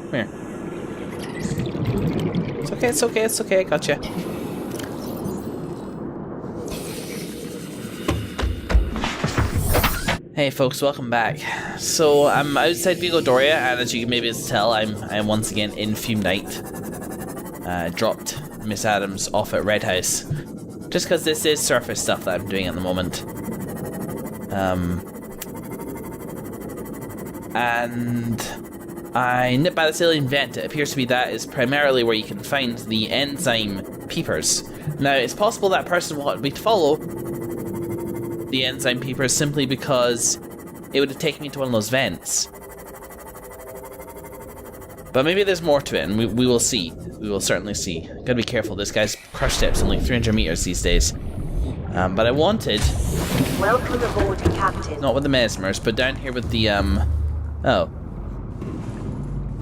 Come here. It's okay, it's okay, it's okay, I gotcha. Hey folks, welcome back. So I'm outside Vigo Doria, and as you can maybe tell, I'm once again in Fume Night. Dropped Miss Adams off at Red House, just because this is surface stuff that I'm doing at the moment. And I nipped by this alien vent. It appears to be that is primarily where you can find the enzyme Peepers. Now, it's possible that person wanted me to follow the enzyme Peepers simply because it would have taken me to one of those vents. But maybe there's more to it, and we will see. We will certainly see. Gotta be careful, this guy's crush step's only 300 meters these days. But I wanted... Welcome aboard, Captain. Not with the mesmers, but down here with the, Oh.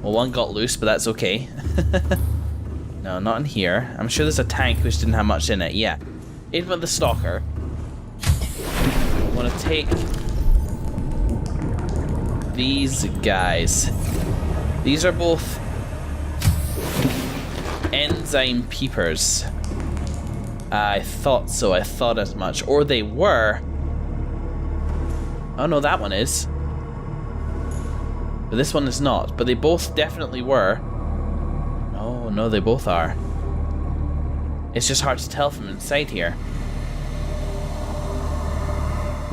Well, one got loose, but that's okay. No, not in here. I'm sure there's a tank which didn't have much in it. Yeah. In with the stalker. I want to take these guys. These are both enzyme Peepers. I thought so. I thought as much. Or they were. Oh no, that one is. But this one is not. But they both definitely were. Oh no, they both are. It's just hard to tell from inside here.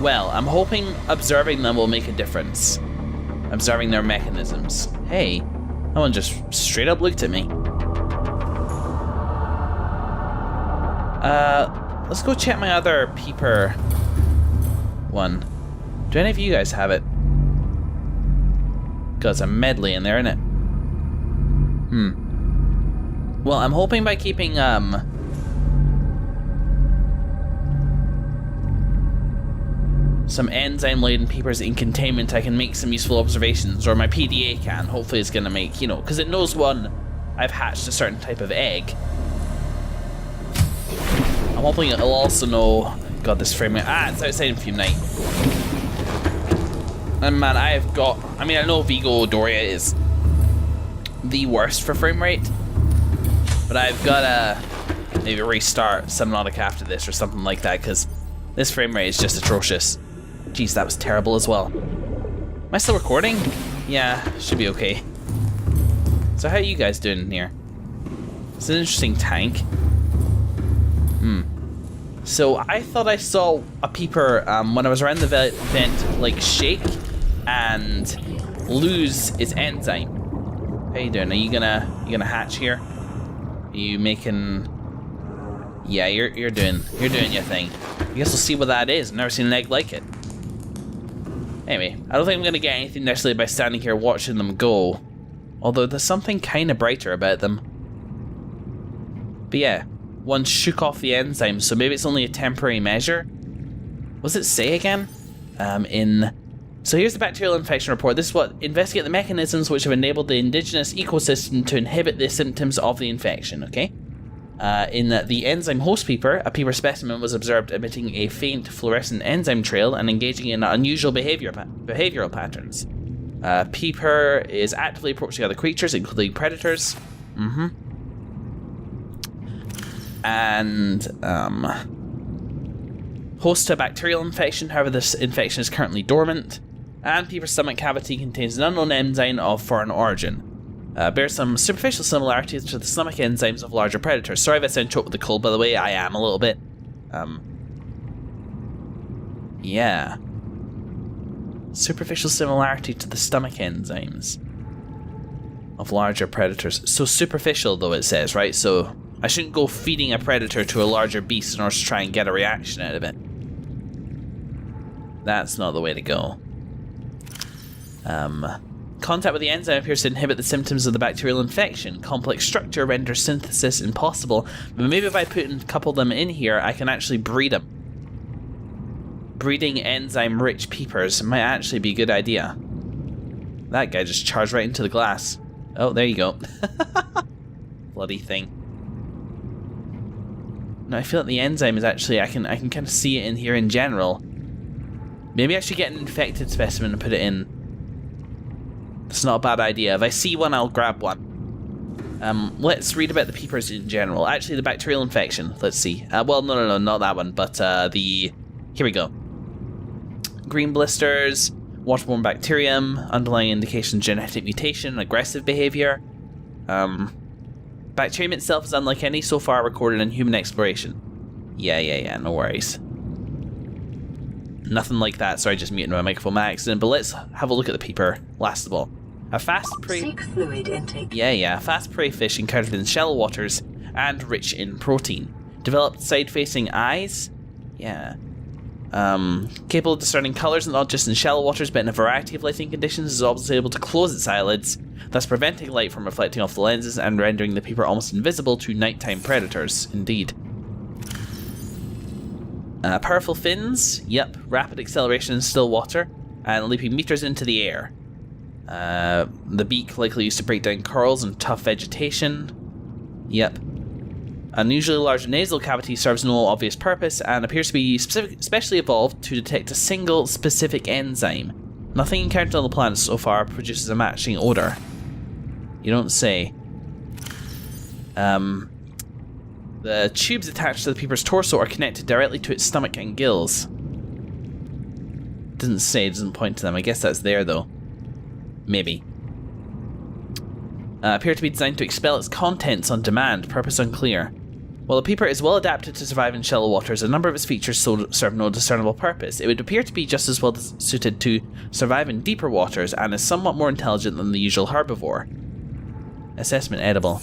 Well, I'm hoping observing them will make a difference. Observing their mechanisms. Hey, that one just straight up looked at me. Let's go check my other Peeper one. Do any of you guys have it? Got a medley in there, innit? Well, I'm hoping by keeping, some enzyme-laden Peepers in containment, I can make some useful observations, or my PDA can. Hopefully it's gonna make, you know, because it knows one, I've hatched a certain type of egg. I'm hoping it'll also know... God, this frame rate... Ah, it's outside in Fume Night. And man, I have got... I mean, I know Vigo Doria is the worst for frame rate, but I've got to maybe restart Subnautica after this or something like that, because this frame rate is just atrocious. Jeez, that was terrible as well. Am I still recording? Yeah, should be okay. So how are you guys doing in here? It's an interesting tank. So I thought I saw a Peeper when I was around the vent, like shake and lose its enzyme. How you doing? Are you gonna hatch here? Are you making? Yeah, you're doing your thing. I guess we'll see what that is. I've never seen an egg like it. Anyway, I don't think I'm gonna get anything necessarily by standing here watching them go. Although there's something kind of brighter about them. But yeah. One shook off the enzyme, so maybe it's only a temporary measure. What does it say again? So here's the bacterial infection report. This is what investigate the mechanisms which have enabled the indigenous ecosystem to inhibit the symptoms of the infection. Okay. In the enzyme host Peeper, a Peeper specimen was observed emitting a faint fluorescent enzyme trail and engaging in unusual behavioral patterns. Peeper is actively approaching other creatures, including predators. And host to a bacterial infection, however this infection is currently dormant, and Peeper's stomach cavity contains an unknown enzyme of foreign origin. Bears some superficial similarities to the stomach enzymes of larger predators. Sorry if I sound choked with the cold, by the way, I am a little bit. Yeah. Superficial similarity to the stomach enzymes of larger predators. So superficial though, it says, right? So I shouldn't go feeding a predator to a larger beast in order to try and get a reaction out of it. That's not the way to go. Contact with the enzyme appears to inhibit the symptoms of the bacterial infection. Complex structure renders synthesis impossible, but maybe if I couple them in here, I can actually breed them. Breeding enzyme-rich Peepers might actually be a good idea. That guy just charged right into the glass. Oh, there you go. Bloody thing. No, I feel like the enzyme is actually, I can kind of see it in here in general. Maybe I should get an infected specimen and put it in the It's not a bad idea. If I see one, I'll grab one. Let's read about the peepers in general. Actually, the bacterial infection. Let's see. Well, no, not that one, but the... Here we go. Green blisters, waterborne bacterium, underlying indication of genetic mutation, aggressive behavior. Bacterium itself is unlike any so far recorded in human exploration. Yeah, no worries. Nothing like that. Sorry, just muted my microphone by accident. But let's have a look at the peeper, last of all. A fast prey... Seek fluid intake. Yeah. Fast prey fish encountered in shallow waters and rich in protein. Developed side-facing eyes. Yeah. Capable of discerning colours not just in shallow waters but in a variety of lighting conditions, is also able to close its eyelids, thus preventing light from reflecting off the lenses and rendering the peeper almost invisible to nighttime predators. Indeed. Powerful fins. Yep. Rapid acceleration in still water and leaping meters into the air. The beak likely used to break down corals and tough vegetation. Yep. Unusually large nasal cavity serves no obvious purpose and appears to be specially evolved to detect a single specific enzyme. Nothing encountered on the planet so far produces a matching odor. You don't say. The tubes attached to the peeper's torso are connected directly to its stomach and gills. Doesn't say, doesn't point to them. I guess that's there though. Maybe. Appear to be designed to expel its contents on demand, purpose unclear. While the peeper is well adapted to survive in shallow waters, a number of its features serve no discernible purpose. It would appear to be just as well suited to survive in deeper waters and is somewhat more intelligent than the usual herbivore. Assessment edible.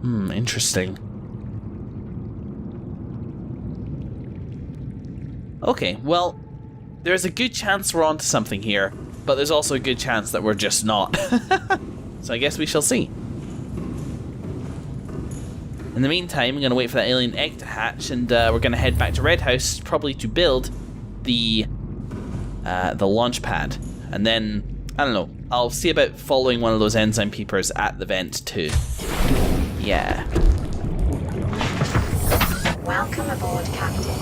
Interesting. Okay, well, there's a good chance we're onto something here, but there's also a good chance that we're just not. So I guess we shall see. In the meantime, I'm going to wait for that alien egg to hatch, and we're going to head back to Red House, probably to build the launch pad. And then, I don't know, I'll see about following one of those enzyme peepers at the vent too. Yeah. Welcome aboard, Captain.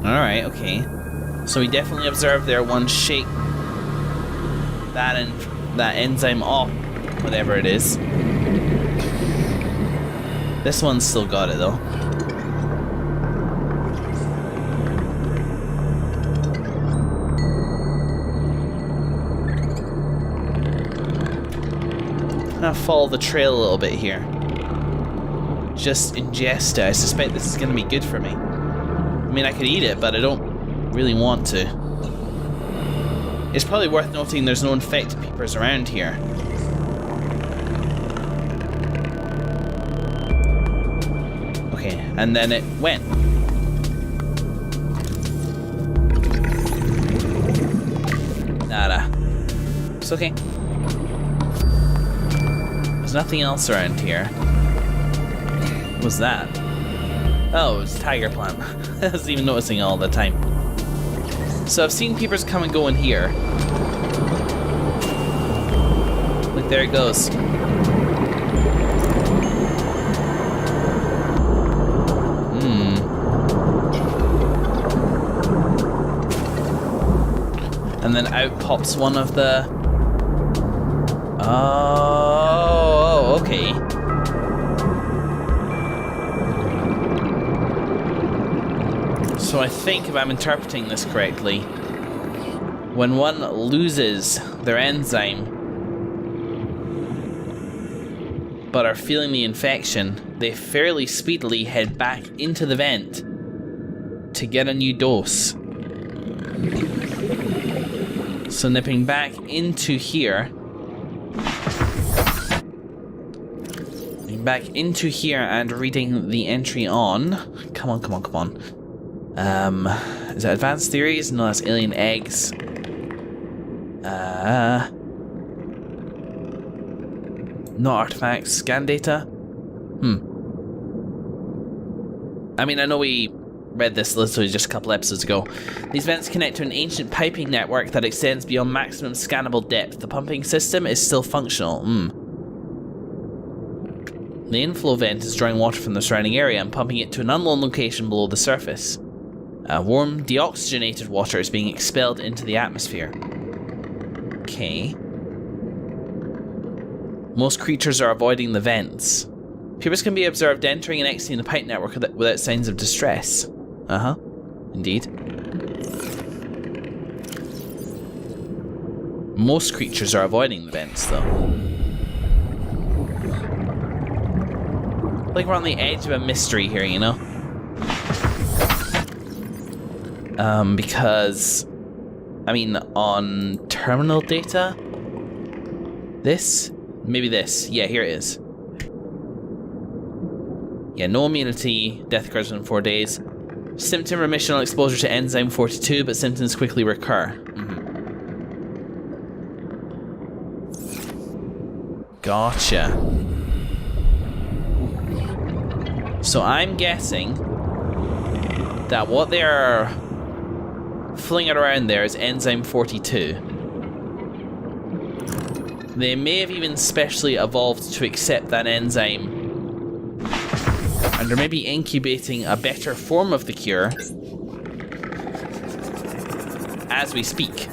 Alright, okay. So we definitely observed there one shake that enzyme off, whatever it is. This one's still got it though. I'm gonna follow the trail a little bit here. Just ingest it. I suspect this is gonna be good for me. I mean, I could eat it, but I don't really want to. It's probably worth noting there's no infected peepers around here. Okay, and then it went. Nada. It's okay. There's nothing else around here. What was that? Oh, it's tiger plant. I wasn't even noticing all the time. So I've seen peepers come and go in here. Look, there it goes. And then out pops one of the... Oh, okay. So I think if I'm interpreting this correctly, when one loses their enzyme but are feeling the infection, they fairly speedily head back into the vent to get a new dose. So nipping back into here. Back into here and reading the entry on. Come on. Is that advanced theories? No, that's alien eggs. No artifacts. Scan data. I mean, I know we read this literally just a couple episodes ago. These vents connect to an ancient piping network that extends beyond maximum scannable depth. The pumping system is still functional. The inflow vent is drawing water from the surrounding area and pumping it to an unknown location below the surface. Warm, deoxygenated water is being expelled into the atmosphere. Okay. Most creatures are avoiding the vents. Peepers can be observed entering and exiting the pipe network without signs of distress. Uh-huh. Indeed. Most creatures are avoiding the vents, though. Like we're on the edge of a mystery here, you know? Because... I mean, on terminal data... This? Maybe this. Yeah, here it is. Yeah, no immunity. Death occurs within 4 days. Symptom remission on exposure to enzyme 42, but symptoms quickly recur. Gotcha. So I'm guessing that what they're flinging around there is enzyme 42. They may have even specially evolved to accept that enzyme, and they're maybe incubating a better form of the cure as we speak.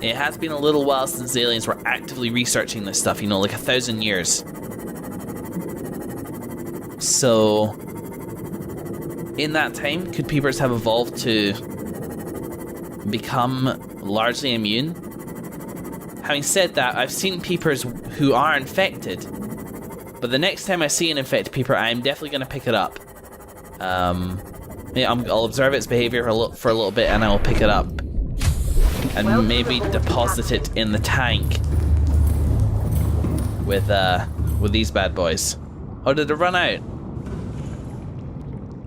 It has been a little while since aliens were actively researching this stuff, you know, like 1,000 years. So, in that time, could Peepers have evolved to become largely immune? Having said that, I've seen Peepers who are infected, but the next time I see an infected Peeper, I'm definitely going to pick it up. Yeah, I'll observe its behavior for a little bit, and I'll pick it up. And maybe deposit it in the tank with these bad boys. Oh, did it run out?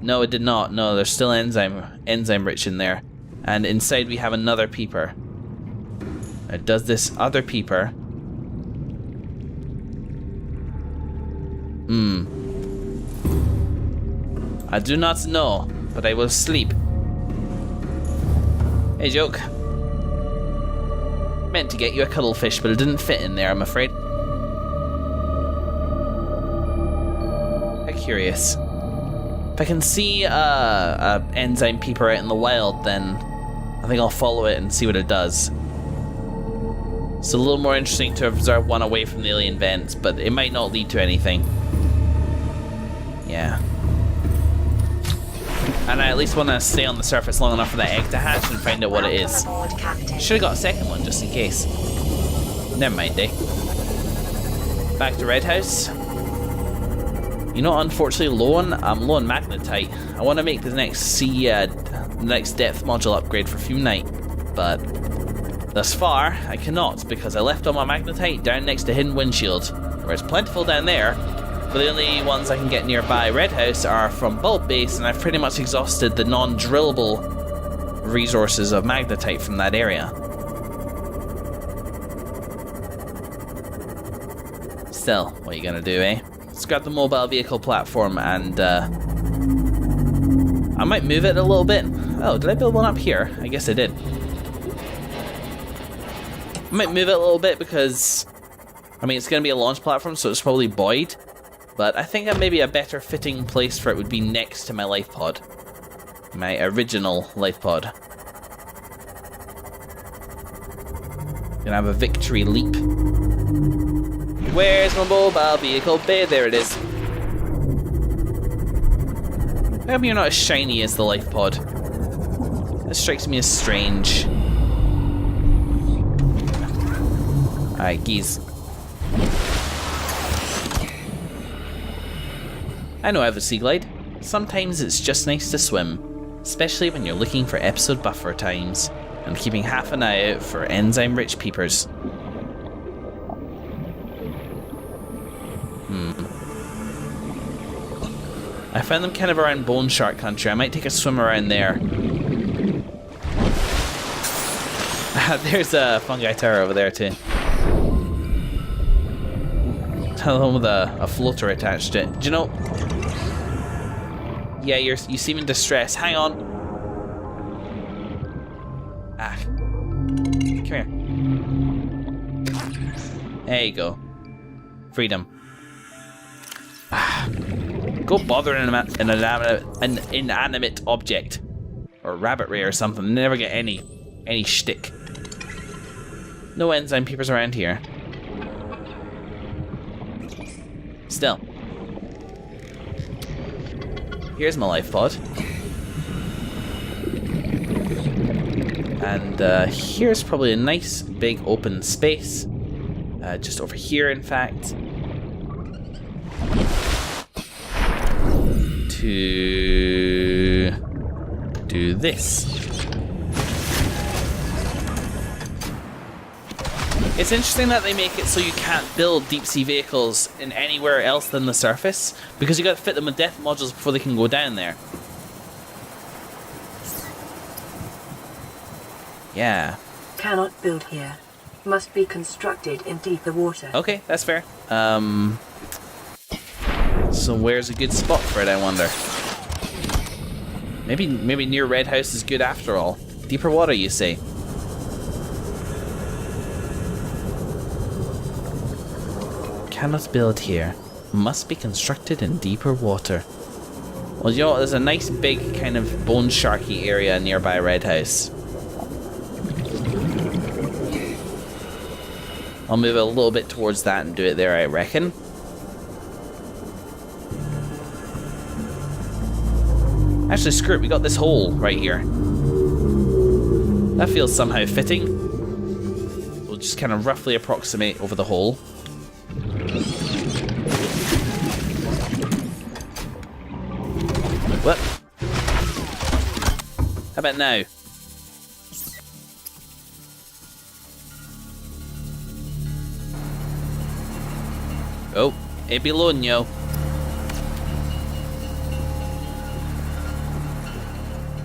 No, it did not. No, there's still enzyme rich in there. And inside we have another Peeper. Now, does this other Peeper... I do not know, but I will sleep. Hey, joke. Meant to get you a cuttlefish, but it didn't fit in there, I'm afraid. How curious. If I can see a enzyme Peeper out in the wild, then I think I'll follow it and see what it does. It's a little more interesting to observe one away from the alien vents, but it might not lead to anything. Yeah. And I at least want to stay on the surface long enough for that egg to hatch and find out what it is. Should have got a second one just in case. Never mind, eh? Back to Red House. You know, unfortunately, I'm low on magnetite. I want to make the next next depth module upgrade for Fume-Night, but thus far I cannot because I left all my magnetite down next to Hidden Windshield, where it's plentiful down there. But the only ones I can get nearby Red House are from Bulb Base, and I've pretty much exhausted the non-drillable resources of magnetite from that area. Still, what are you gonna do, eh? Let's grab the mobile vehicle platform and I might move it a little bit. Oh, did I build one up here? I guess I did. I might move it a little bit because, I mean, it's gonna be a launch platform, so it's probably buoyed. But I think that maybe a better fitting place for it would be next to my life pod. My original life pod. Gonna have a victory leap. Where's my mobile vehicle bay? There it is. How come you're not as shiny as the life pod? That strikes me as strange. Alright, geez. I know I have a sea glide. Sometimes it's just nice to swim, especially when you're looking for episode buffer times and keeping half an eye out for enzyme-rich Peepers. I found them kind of around Bone Shark Country. I might take a swim around there. There's a fungi tower over there too. Another one with a floater attached to it. Do you know? Yeah, you seem in distress. Hang on. Ah. Come here. There you go. Freedom. Go bother an inanimate object. Or a rabbit ray or something. Never get any shtick. No enzyme peepers around here. Still. Here's my life pod. And here's probably a nice big open space. Just over here, in fact. To do this. It's interesting that they make it so you can't build deep sea vehicles in anywhere else than the surface, because you got to fit them with depth modules before they can go down there. Yeah. Cannot build here. Must be constructed in deeper water. Okay, that's fair. So where's a good spot for it, I wonder? Maybe near Red House is good after all. Deeper water, you say? Cannot build here. Must be constructed in deeper water. Well, you know, there's a nice big kind of bone sharky area nearby Red House. I'll move a little bit towards that and do it there, I reckon. Actually, screw it, we got this hole right here. That feels somehow fitting. We'll just kind of roughly approximate over the hole. What? How about now? Oh, e Bologna.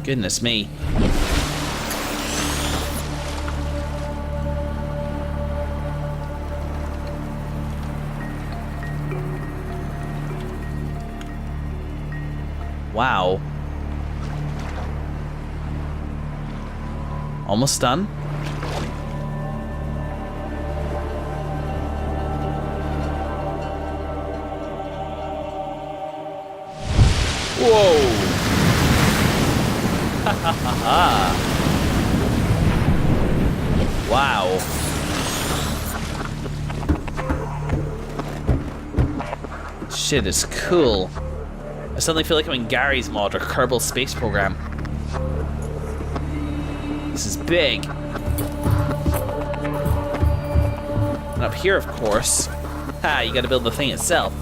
Goodness me. Wow. Almost done. Whoa! Ha ha ha ha! Wow! Shit is cool. I suddenly feel like I'm in Gary's mod or Kerbal Space Program. This is big. And up here, of course, you gotta build the thing itself.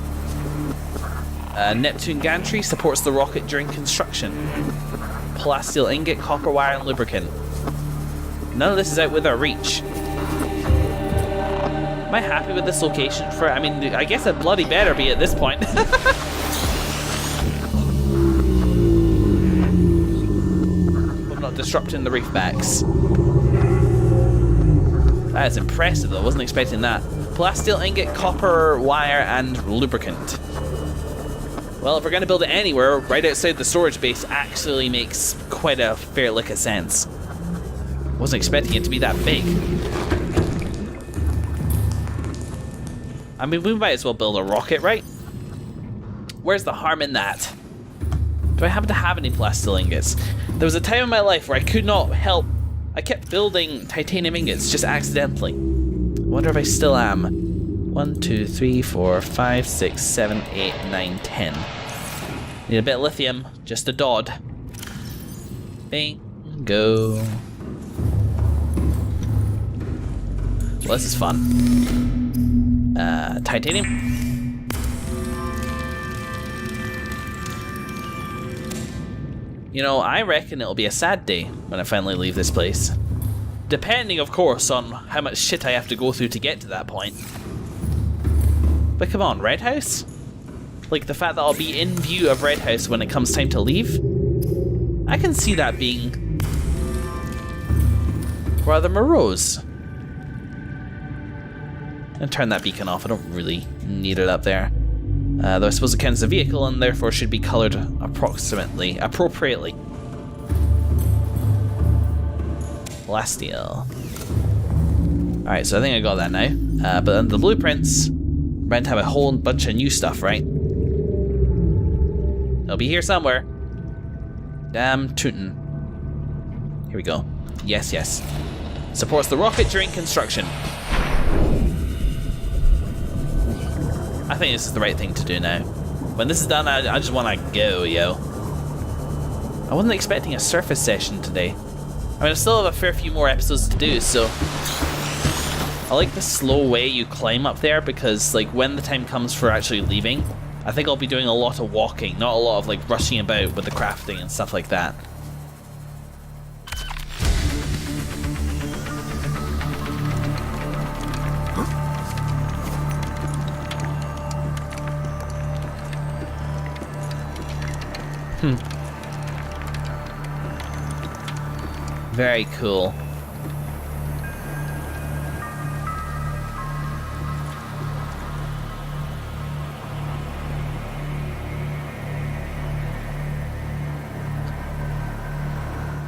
Neptune gantry supports the rocket during construction. Plasteel ingot, copper wire, and lubricant. None of this is out with our reach. Am I happy with this location for? I mean, I guess it bloody better be at this point. I'm not disrupting the reef backs. That is impressive though, wasn't expecting that. Plasteel ingot, copper wire, and lubricant. Well, if we're going to build it anywhere, right outside the storage base actually makes quite a fair lick of sense. Wasn't expecting it to be that big. I mean, we might as well build a rocket, right? Where's the harm in that? Do I happen to have any plasteel ingots? There was a time in my life where I could not help. I kept building titanium ingots just accidentally. I wonder if I still am. 1, 2, 3, 4, 5, 6, 7, 8, 9, 10. Need a bit of lithium, just a dod. Bingo. Well, this is fun. Titanium. You know, I reckon it'll be a sad day when I finally leave this place. Depending, of course, on how much shit I have to go through to get to that point. But come on, Red House? Like, the fact that I'll be in view of Red House when it comes time to leave? I can see that being rather morose. And turn that beacon off, I don't really need it up there. Though I suppose it counts as a vehicle and therefore should be coloured appropriately. Plasteel. Alright, so I think I got that now. But then the blueprints, we're meant to have a whole bunch of new stuff, right? It'll be here somewhere. Damn tootin'. Here we go. Yes, yes. Supports the rocket during construction. I think this is the right thing to do now. When this is done, I just want to go, yo. I wasn't expecting a surface session today. I mean, I still have a fair few more episodes to do, so... I like the slow way you climb up there, because, like, when the time comes for actually leaving, I think I'll be doing a lot of walking, not a lot of, like, rushing about with the crafting and stuff like that. Very cool.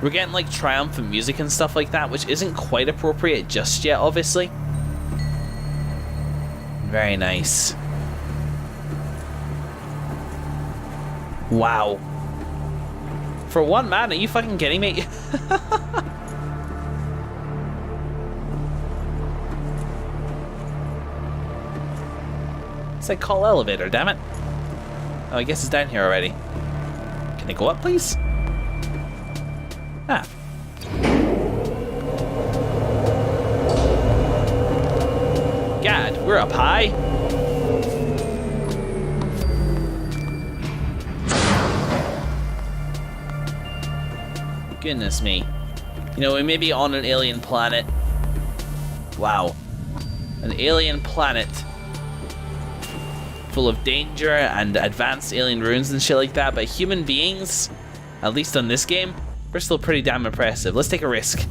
We're getting like triumphant music and stuff like that, which isn't quite appropriate just yet, obviously. Very nice. Wow. For one man, are you fucking kidding me? It's like call elevator, damn it. Oh, I guess it's down here already. Can I go up, please? Ah. God, we're up high. Goodness me. You know, we may be on an alien planet. Wow. An alien planet full of danger and advanced alien ruins and shit like that, but human beings, at least on this game, we're still pretty damn impressive. Let's take a risk.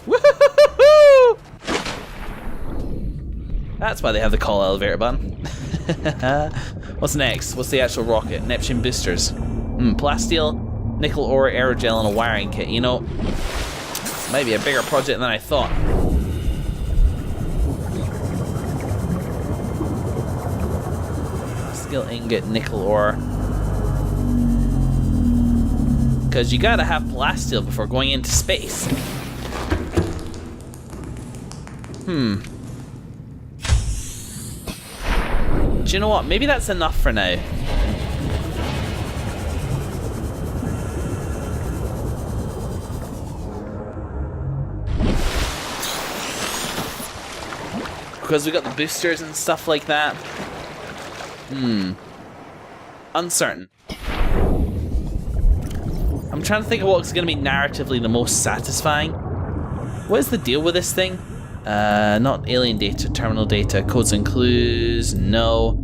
Woohoo! That's why they have the call elevator button. What's next? What's the actual rocket? Neptune boosters. Plasteel, nickel ore, aerogel, and a wiring kit. You know, might be a bigger project than I thought. Steel ingot, nickel ore. Because you gotta have plasteel before going into space. Do you know what? Maybe that's enough for now. Because we got the boosters and stuff like that. Uncertain. I'm trying to think of what's going to be narratively the most satisfying. What is the deal with this thing? Not alien data, terminal data, codes and clues, no.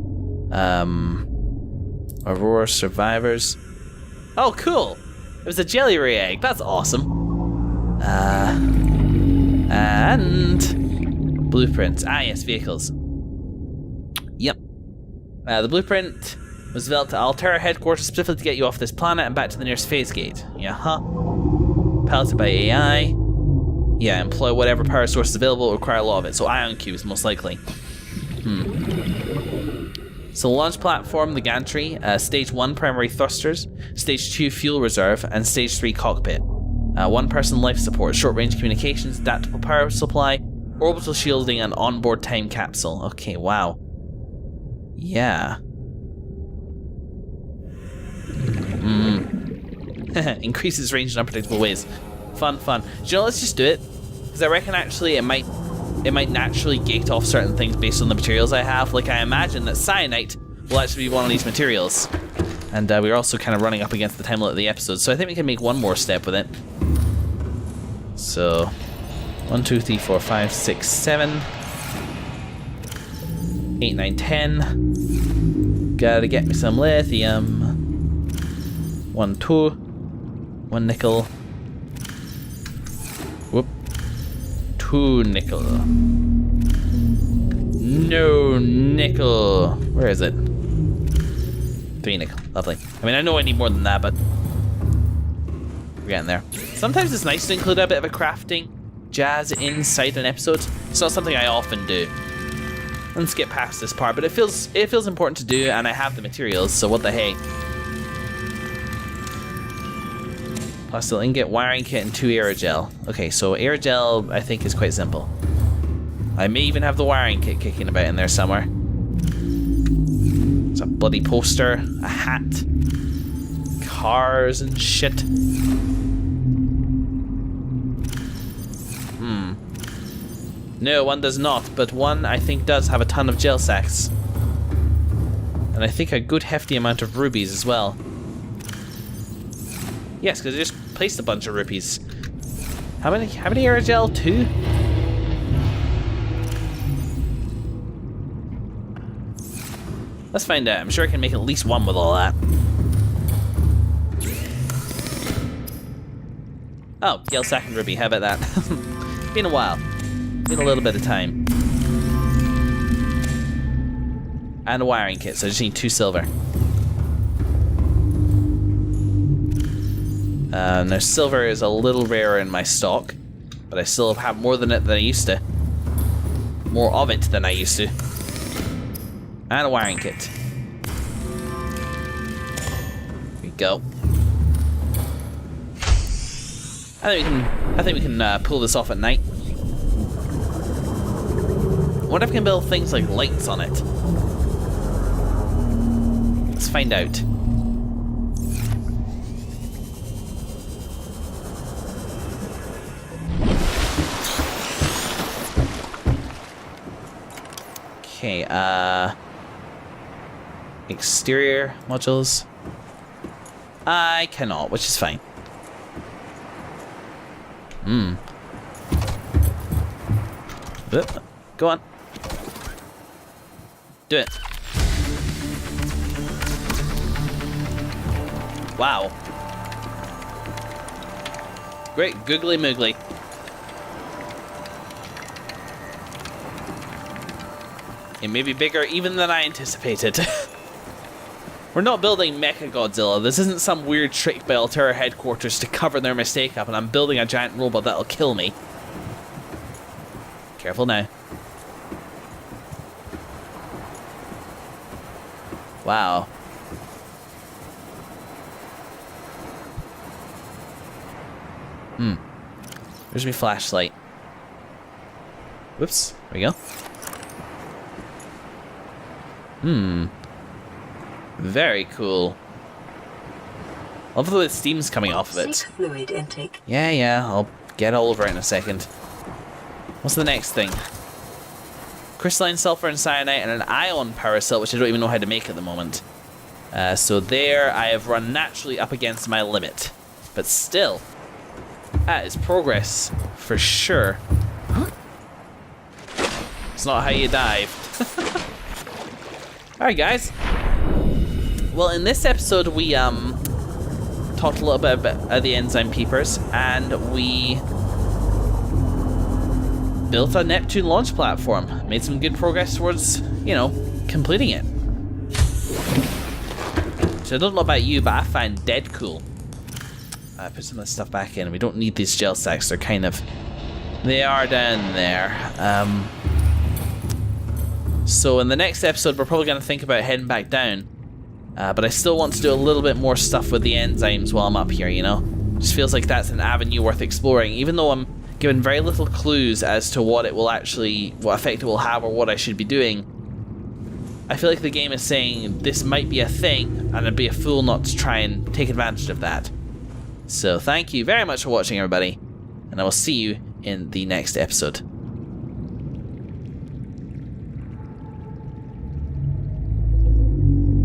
Aurora survivors. Oh, cool! It was a jelly ray egg, that's awesome. And blueprints. Ah, yes, vehicles. Yep. The blueprint was developed to Altera headquarters specifically to get you off this planet and back to the nearest phase gate. Yeah, piloted by AI. Yeah, employ whatever power source is available, require a lot of it. So ion cubes, most likely. So launch platform, the gantry, stage 1 primary thrusters, stage 2 fuel reserve, and stage 3 cockpit. 1 person life support, short range communications, adaptable power supply, orbital shielding, and onboard time capsule. Okay, wow. Yeah. Increases range in unpredictable ways. Fun. Do you know, let's just do it. Because I reckon actually it might naturally gate off certain things based on the materials I have. Like, I imagine that cyanite will actually be one of these materials. And we're also kind of running up against the time limit of the episode, so I think we can make one more step with it. So, 1, 2, 3, 4, 5, 6, 7, 8, 9, 10. Gotta get me some lithium. 1, 2, 1 nickel. Whoop. 2 nickel. No nickel. Where is it? 3 nickel. Lovely. I mean, I know I need more than that, but we're getting there. Sometimes it's nice to include a bit of a crafting jazz inside an episode. It's not something I often do. Let's get past this part, but it feels important to do, and I have the materials, so what the hey. Plus, I'll get wiring kit and 2 aerogel. Okay, so aerogel I think is quite simple. I may even have the wiring kit kicking about in there somewhere. There's a bloody poster, a hat, cars and shit. No, one does not, but one I think does have a ton of gel sacks. And I think a good hefty amount of rubies as well. Yes, because I just placed a bunch of rupees. How many aerogel? 2? Let's find out. I'm sure I can make at least one with all that. Oh, gel sack and ruby. How about that? Been a while. Been a little bit of time. And a wiring kit, so I just need 2 silver. Now silver is a little rarer in my stock, but I still have more than it than I used to. More of it than I used to. And a wiring kit. Here we go. I think we can pull this off at night. I wonder if I can build things like lights on it. Let's find out. Okay, exterior modules. I cannot, which is fine. Go on. Do it. Wow. Great googly moogly. It may be bigger even than I anticipated. We're not building Mecha Godzilla. This isn't some weird trick by Altera headquarters to cover their mistake up, and I'm building a giant robot that'll kill me. Careful now. Wow. Where's my flashlight? Whoops. There we go. Very cool. Love the way the steam's coming off of it. Fluid intake. Yeah, I'll get all over it in a second. What's the next thing? Crystalline sulfur and cyanide and an ion paracel, which I don't even know how to make at the moment. So there I have run naturally up against my limit. But still, that is progress for sure. It's not how you dive. Alright guys. Well, in this episode we talked a little bit about the enzyme peepers, and we built a Neptune launch platform. Made some good progress towards, you know, completing it. So I don't know about you, but I find dead cool. Put some of this stuff back in. We don't need these gel sacks. They're kind of... They are down there. So in the next episode, we're probably going to think about heading back down. But I still want to do a little bit more stuff with the enzymes while I'm up here, you know? Just feels like that's an avenue worth exploring, even though I'm given very little clues as to what it will actually, what effect it will have or what I should be doing. I feel like the game is saying this might be a thing, and I'd be a fool not to try and take advantage of that. So thank you very much for watching, everybody, and I will see you in the next episode.